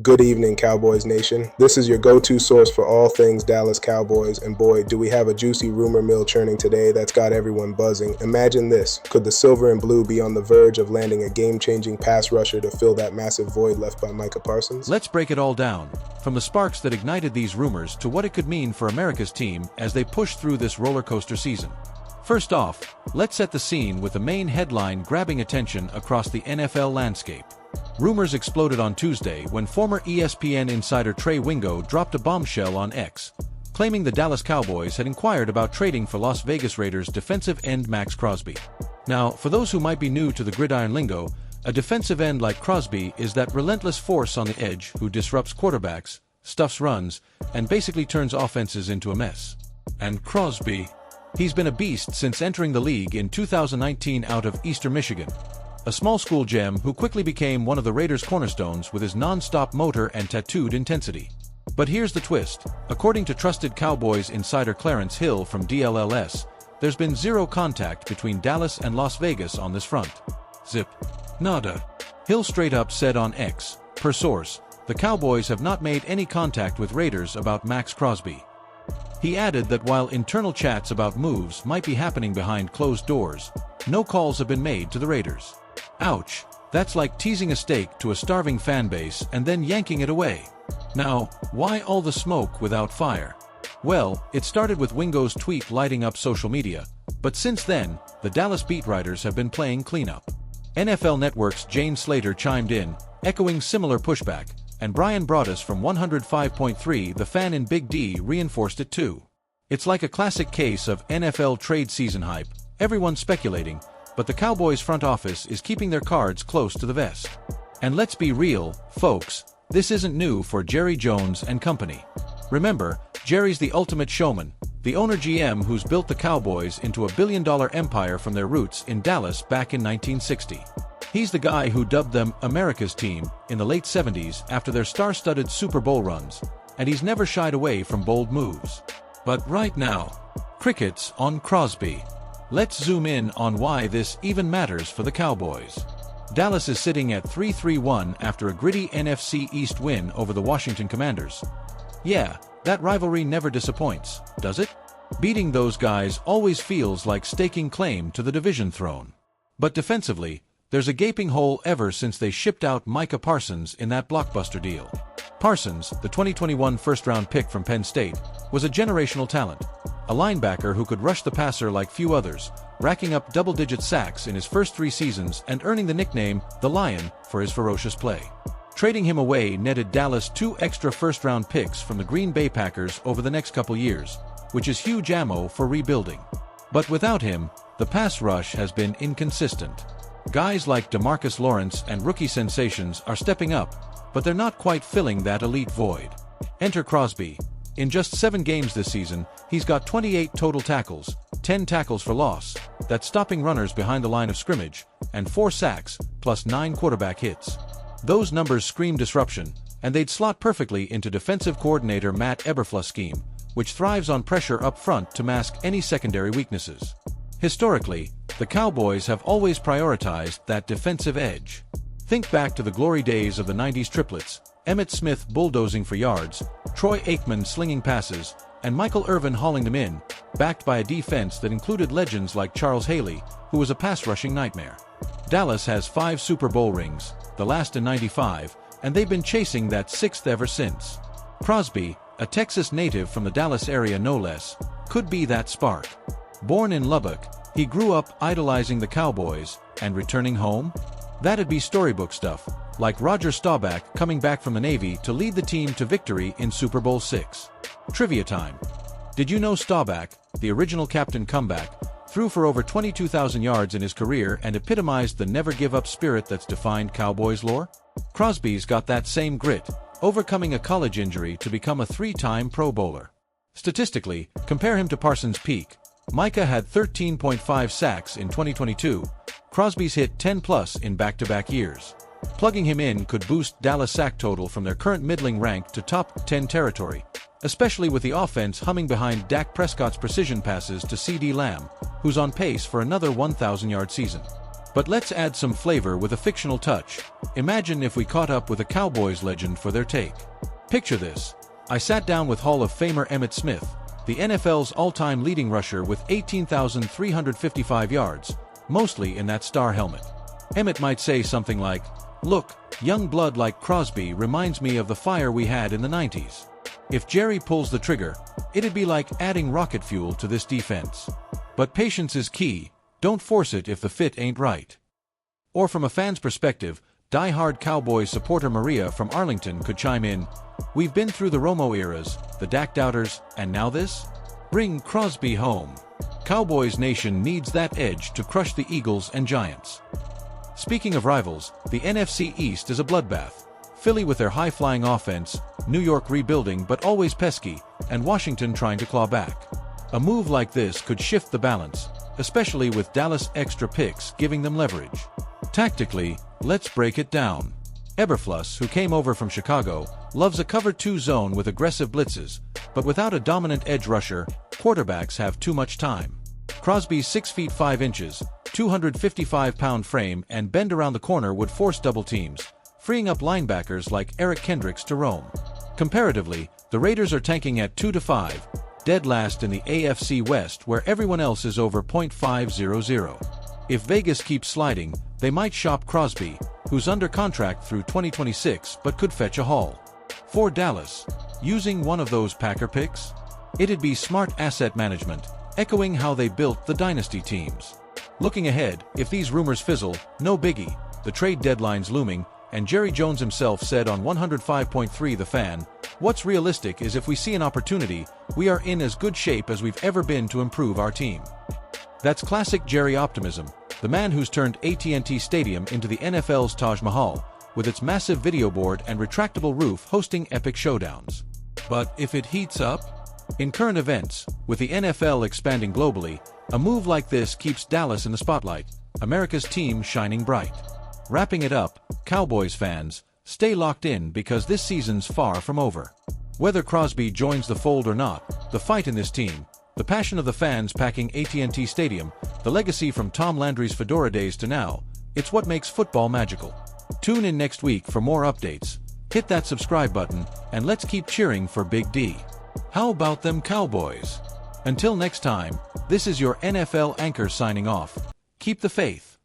Good evening, Cowboys Nation. This is your go-to source for all things Dallas Cowboys, and boy, do we have a juicy rumor mill churning today that's got everyone buzzing. Imagine this. Could the silver and blue be on the verge of landing a game-changing pass rusher to fill that massive void left by Micah Parsons? Let's break it all down, from the sparks that ignited these rumors to what it could mean for America's team as they push through this roller coaster season. First off, let's set the scene with the main headline grabbing attention across the NFL landscape. Rumors exploded on Tuesday when former ESPN insider Trey Wingo dropped a bombshell on X, claiming the Dallas Cowboys had inquired about trading for Las Vegas Raiders defensive end Max Crosby. Now, for those who might be new to the gridiron lingo, a defensive end like Crosby is that relentless force on the edge who disrupts quarterbacks, stuffs runs, and basically turns offenses into a mess. And Crosby, he's been a beast since entering the league in 2019 out of Eastern Michigan. A small school gem who quickly became one of the Raiders' cornerstones with his non-stop motor and tattooed intensity. But here's the twist. According to trusted Cowboys insider Clarence Hill from DLLS, there's been zero contact between Dallas and Las Vegas on this front. Zip. Nada. Hill straight up said on X, per source, the Cowboys have not made any contact with Raiders about Max Crosby. He added that while internal chats about moves might be happening behind closed doors, no calls have been made to the Raiders. Ouch, that's like teasing a steak to a starving fan base and then yanking it away. Now, why all the smoke without fire? Well, it started with Wingo's tweet lighting up social media, but since then, the Dallas beat writers have been playing cleanup. NFL Network's Jane Slater chimed in, echoing similar pushback, and Brian Broaddus from 105.3 The Fan in Big D reinforced it too. It's like a classic case of NFL trade season hype, everyone's speculating, but the Cowboys front office is keeping their cards close to the vest. And let's be real, folks, this isn't new for Jerry Jones and company. Remember, Jerry's the ultimate showman, the owner GM who's built the Cowboys into a billion-dollar empire from their roots in Dallas back in 1960. He's the guy who dubbed them America's team in the late 70s after their star-studded Super Bowl runs, and he's never shied away from bold moves. But right now, crickets on Crosby. Let's zoom in on why this even matters for the Cowboys. Dallas is sitting at 3-3-1 after a gritty NFC East win over the Washington Commanders. Yeah, that rivalry never disappoints, does it? Beating those guys always feels like staking claim to the division throne. But defensively, there's a gaping hole ever since they shipped out Micah Parsons in that blockbuster deal. Parsons, the 2021 first-round pick from Penn State, was a generational talent, a linebacker who could rush the passer like few others, racking up double-digit sacks in his first 3 seasons and earning the nickname The Lion for his ferocious play. Trading him away netted Dallas 2 extra first-round picks from the Green Bay Packers over the next couple years, which is huge ammo for rebuilding. But without him, the pass rush has been inconsistent. Guys like DeMarcus Lawrence and rookie sensations are stepping up, but they're not quite filling that elite void. Enter Crosby. In just 7 games this season, he's got 28 total tackles, 10 tackles for loss, that's stopping runners behind the line of scrimmage, and 4 sacks, plus 9 quarterback hits. Those numbers scream disruption, and they'd slot perfectly into defensive coordinator Matt Eberflus' scheme, which thrives on pressure up front to mask any secondary weaknesses. Historically, the Cowboys have always prioritized that defensive edge. Think back to the glory days of the 90s triplets, Emmitt Smith bulldozing for yards, Troy Aikman slinging passes, and Michael Irvin hauling them in, backed by a defense that included legends like Charles Haley, who was a pass-rushing nightmare. Dallas has 5 Super Bowl rings, the last in '95, and they've been chasing that 6th ever since. Crosby, a Texas native from the Dallas area no less, could be that spark. Born in Lubbock, he grew up idolizing the Cowboys, and returning home? That'd be storybook stuff, like Roger Staubach coming back from the Navy to lead the team to victory in Super Bowl VI. Trivia time. Did you know Staubach, the original Captain Comeback, threw for over 22,000 yards in his career and epitomized the never-give-up spirit that's defined Cowboys lore? Crosby's got that same grit, overcoming a college injury to become a 3-time Pro Bowler. Statistically, compare him to Parsons' peak. Micah had 13.5 sacks in 2022. Crosby's hit 10+ in back-to-back years. Plugging him in could boost Dallas' sack total from their current middling rank to top 10 territory, especially with the offense humming behind Dak Prescott's precision passes to CeeDee Lamb, who's on pace for another 1,000-yard season. But let's add some flavor with a fictional touch. Imagine if we caught up with a Cowboys legend for their take. Picture this. I sat down with Hall of Famer Emmitt Smith, the NFL's all-time leading rusher with 18,355 yards, mostly in that star helmet. Emmitt might say something like, "Look, young blood like Crosby reminds me of the fire we had in the 90s. If Jerry pulls the trigger, it'd be like adding rocket fuel to this defense. But patience is key, don't force it if the fit ain't right." Or from a fan's perspective, die-hard Cowboys supporter Maria from Arlington could chime in, "We've been through the Romo eras, the Dak doubters, and now this? Bring Crosby home." Cowboys Nation needs that edge to crush the Eagles and Giants. Speaking of rivals, the NFC East is a bloodbath. Philly with their high-flying offense, New York rebuilding but always pesky, and Washington trying to claw back. A move like this could shift the balance, especially with Dallas extra picks giving them leverage. Tactically, let's break it down. Eberflus, who came over from Chicago, loves a cover 2 zone with aggressive blitzes, but without a dominant edge rusher, quarterbacks have too much time. Crosby's 6 feet 5 inches, 255-pound frame and bend around the corner would force double teams, freeing up linebackers like Eric Kendricks to roam. Comparatively, the Raiders are tanking at 2-5, dead last in the AFC West where everyone else is over .500. If Vegas keeps sliding, they might shop Crosby, who's under contract through 2026 but could fetch a haul. For Dallas, using one of those Packer picks? It'd be smart asset management, echoing how they built the dynasty teams. Looking ahead, if these rumors fizzle, no biggie, the trade deadline's looming, and Jerry Jones himself said on 105.3 The Fan, "What's realistic is if we see an opportunity, we are in as good shape as we've ever been to improve our team." That's classic Jerry optimism, the man who's turned AT&T Stadium into the NFL's Taj Mahal, with its massive video board and retractable roof hosting epic showdowns. But if it heats up? In current events, with the NFL expanding globally, a move like this keeps Dallas in the spotlight, America's team shining bright. Wrapping it up, Cowboys fans, stay locked in because this season's far from over. Whether Crosby joins the fold or not, the fight in this team, the passion of the fans packing AT&T Stadium, the legacy from Tom Landry's Fedora days to now, it's what makes football magical. Tune in next week for more updates, hit that subscribe button, and let's keep cheering for Big D. How about them Cowboys? Until next time, this is your NFL anchor signing off. Keep the faith.